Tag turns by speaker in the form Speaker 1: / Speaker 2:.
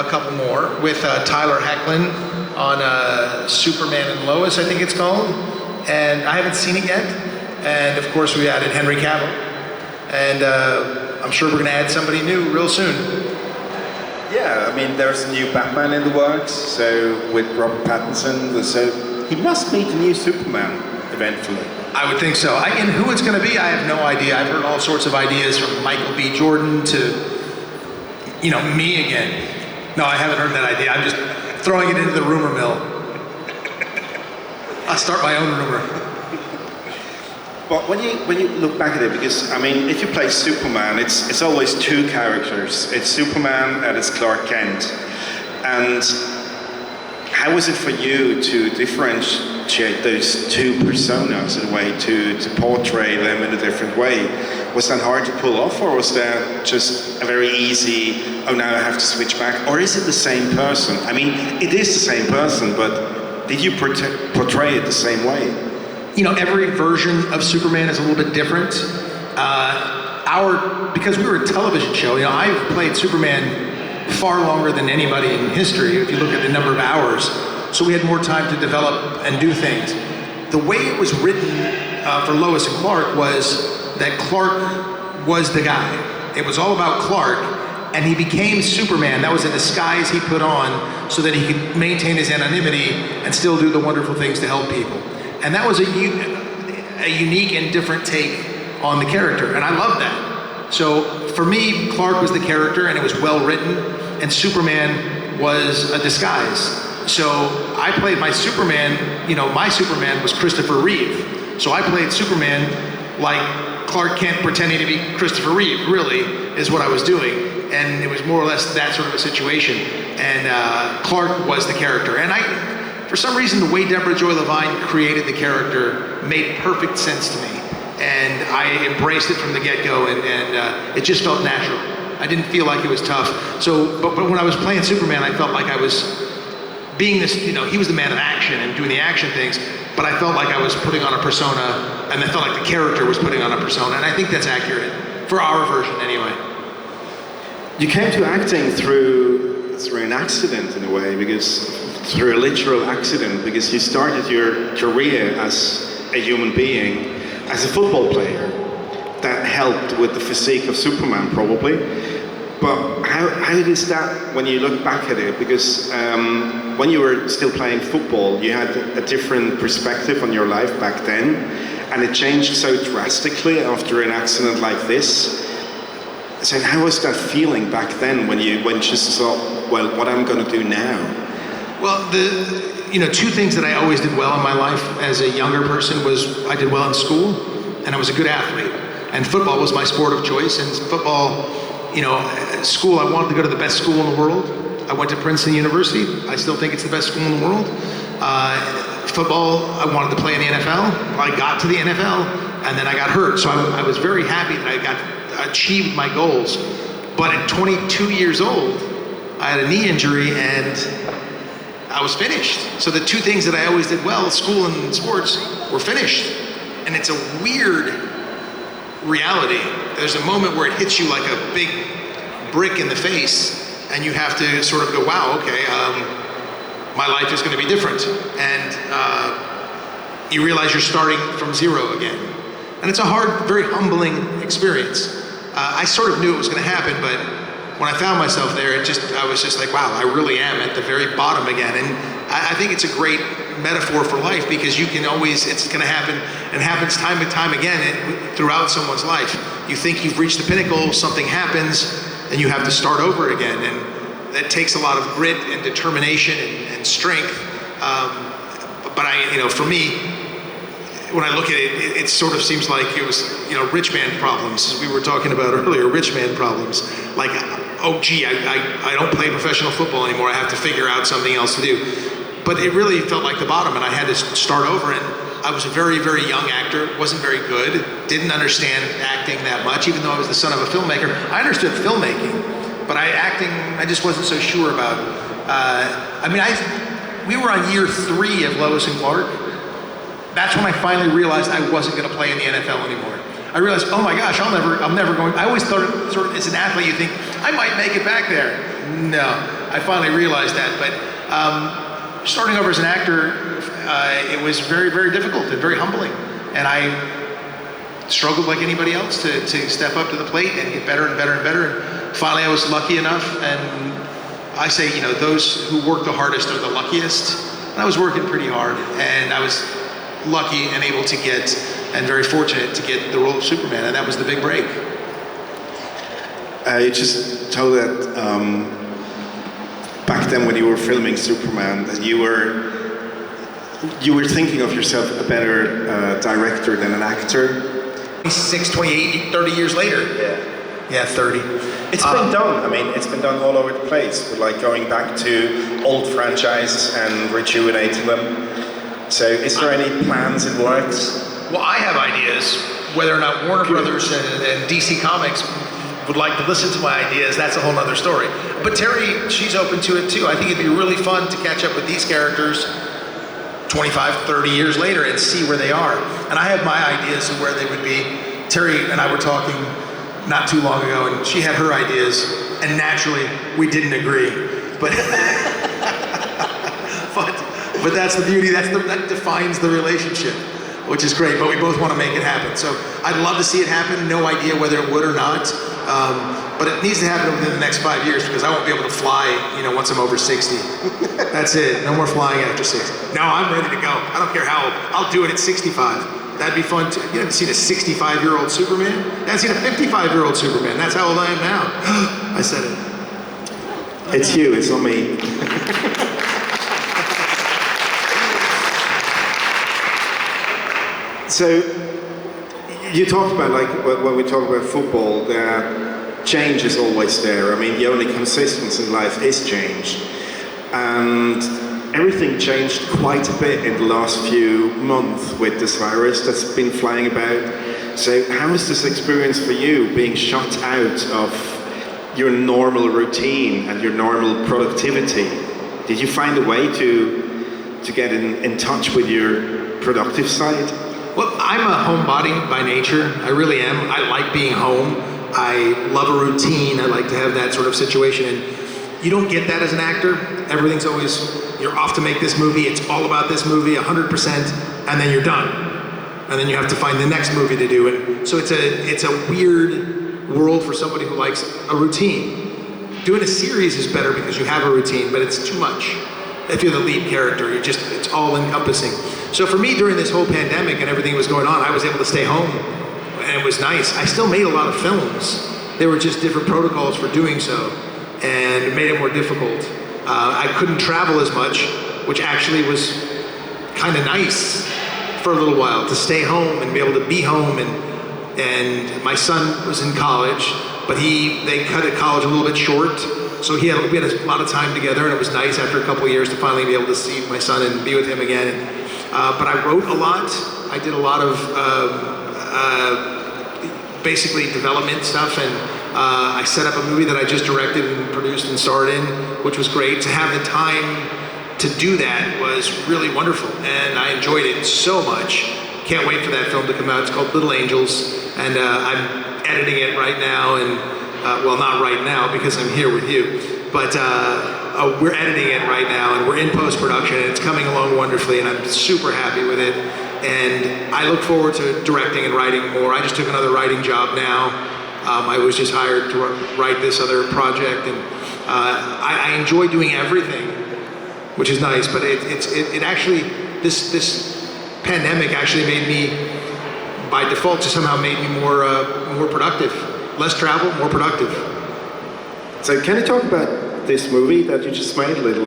Speaker 1: a couple more with Tyler Hoechlin on Superman and Lois, I think it's called. And I haven't seen it yet. And of course we added Henry Cavill. And I'm sure we're gonna add somebody new real soon.
Speaker 2: Yeah, I mean, there's a new Batman in the works, so with Robert Pattinson, so he must meet the new Superman eventually.
Speaker 1: I would think so. And who it's going to be, I have no idea. I've heard all sorts of ideas from Michael B. Jordan to, me again. No, I haven't heard that idea. I'm just throwing it into the rumor mill. I'll start my own rumor.
Speaker 2: But when you look back at it, because I mean, if you play Superman, it's always two characters. It's Superman and it's Clark Kent. And how was it for you to differentiate those two personas in a way, to portray them in a different way? Was that hard to pull off, or was that just a very easy, oh, now I have to switch back? Or is it the same person? I mean, it is the same person, but did you portray it the same way?
Speaker 1: Every version of Superman is a little bit different. Because we were a television show, I've played Superman far longer than anybody in history, if you look at the number of hours. So we had more time to develop and do things. The way it was written for Lois and Clark was that Clark was the guy. It was all about Clark, and he became Superman. That was a disguise he put on so that he could maintain his anonymity and still do the wonderful things to help people. And that was a unique and different take on the character, and I love that. So for me, Clark was the character, and it was well written, and Superman was a disguise. So I played my Superman, my Superman was Christopher Reeve. So I played Superman like Clark Kent pretending to be Christopher Reeve, really, is what I was doing. And it was more or less that sort of a situation. And Clark was the character. And for some reason, the way Deborah Joy Levine created the character made perfect sense to me. And I embraced it from the get-go, and it just felt natural. I didn't feel like it was tough. So, but when I was playing Superman, I felt like I was being this, he was the man of action and doing the action things, but I felt like I was putting on a persona, and I felt like the character was putting on a persona, and I think that's accurate, for our version anyway.
Speaker 2: You came to acting through an accident in a way, through a literal accident, because you started your career as a human being, as a football player. That helped with the physique of Superman, probably. But how is that when you look back at it? Because when you were still playing football, you had a different perspective on your life back then, and it changed so drastically after an accident like this. So how was that feeling back then when you just thought, well, what I'm going to do now?
Speaker 1: Well, two things that I always did well in my life as a younger person was I did well in school, and I was a good athlete. And football was my sport of choice. And football, school, I wanted to go to the best school in the world. I went to Princeton University. I still think it's the best school in the world. Football, I wanted to play in the NFL. I got to the NFL, and then I got hurt. So I was very happy that I achieved my goals. But at 22 years old, I had a knee injury, and I was finished. So the two things that I always did well, school and sports, were finished. And it's a weird reality. There's a moment where it hits you like a big brick in the face, and you have to sort of go, wow, okay, my life is going to be different. And you realize you're starting from zero again. And it's a hard, very humbling experience. I sort of knew it was going to happen, but when I found myself there, I was just like, wow, I really am at the very bottom again. And I think it's a great metaphor for life, because you can always, it's going to happen, and happens time and time again throughout someone's life. You think you've reached the pinnacle, something happens, and you have to start over again. And that takes a lot of grit and determination and strength. But for me, when I look at it, it sort of seems like it was, rich man problems, as we were talking about earlier, rich man problems. Like, oh gee, I don't play professional football anymore, I have to figure out something else to do. But it really felt like the bottom, and I had to start over. And I was a very, very young actor, wasn't very good, didn't understand acting that much, even though I was the son of a filmmaker. I understood filmmaking, but acting, I just wasn't so sure about. We were on year 3 of Lois and Clark. That's when I finally realized I wasn't going to play in the NFL anymore. I realized, oh my gosh, I'm never going. I always thought, sort of, as an athlete, you think I might make it back there. No, I finally realized that. But starting over as an actor, it was very, very difficult and very humbling. And I struggled like anybody else to step up to the plate and get better and better and better. And finally, I was lucky enough, and I say, those who work the hardest are the luckiest. And I was working pretty hard, and I was lucky and able to get, and very fortunate to get the role of Superman, and that was the big break.
Speaker 2: You just told that back then when you were filming Superman, that you were thinking of yourself a better director than an actor.
Speaker 1: 26, 28, 30 years later. Yeah, 30.
Speaker 3: It's been done. I mean, it's been done all over the place. With like going back to old franchises and rejuvenating them. So, is there any plans in works?
Speaker 1: Well, I have ideas. Whether or not Warner Brothers and DC Comics would like to listen to my ideas, that's a whole other story. But Terry, she's open to it too. I think it'd be really fun to catch up with these characters 25, 30 years later and see where they are. And I have my ideas of where they would be. Terry and I were talking not too long ago, and she had her ideas, and naturally, we didn't agree. But but that's the beauty, that defines the relationship, which is great, but we both want to make it happen. So I'd love to see it happen, no idea whether it would or not, but it needs to happen within the next 5 years, because I won't be able to fly, once I'm over 60. That's it, no more flying after 60. No, I'm ready to go. I don't care how old. I'll do it at 65. That'd be fun too. You haven't seen a 65-year-old Superman? You haven't seen a 55-year-old Superman. That's how old I am now. I said it.
Speaker 2: It's you, it's not me. So, you talked about, like, when we talk about football, that change is always there. I mean, the only consistency in life is change. And everything changed quite a bit in the last few months with this virus that's been flying about. So how was this experience for you, being shut out of your normal routine and your normal productivity? Did you find a way to get in touch with your productive side?
Speaker 1: Well, I'm a homebody by nature. I really am. I like being home. I love a routine. I like to have that sort of situation. And you don't get that as an actor. Everything's always, you're off to make this movie, it's all about this movie, 100%, and then you're done. And then you have to find the next movie to do it. So it's a weird world for somebody who likes a routine. Doing a series is better because you have a routine, but it's too much. If you're the lead character, it's all encompassing. So for me, during this whole pandemic and everything that was going on, I was able to stay home, and it was nice. I still made a lot of films. There were just different protocols for doing so, and it made it more difficult. I couldn't travel as much, which actually was kind of nice for a little while, to stay home and be able to be home. And my son was in college, but they cut college a little bit short, so we had a lot of time together, and it was nice after a couple of years to finally be able to see my son and be with him again. But I wrote a lot. I did a lot of basically development stuff, and I set up a movie that I just directed and produced and starred in, which was great. To have the time to do that was really wonderful, and I enjoyed it so much. Can't wait for that film to come out. It's called Little Angels, and I'm editing it right now, and well, not right now because I'm here with you, but we're editing it right now, and we're in post-production, and it's coming along wonderfully, and I'm super happy with it. And I look forward to directing and writing more. I just took another writing job now. I was just hired to write this other project, and I enjoy doing everything, which is nice. But it actually, this pandemic actually made me, by default, just somehow made me more productive. Less travel, more productive.
Speaker 2: So can you talk about this movie that you just made a little?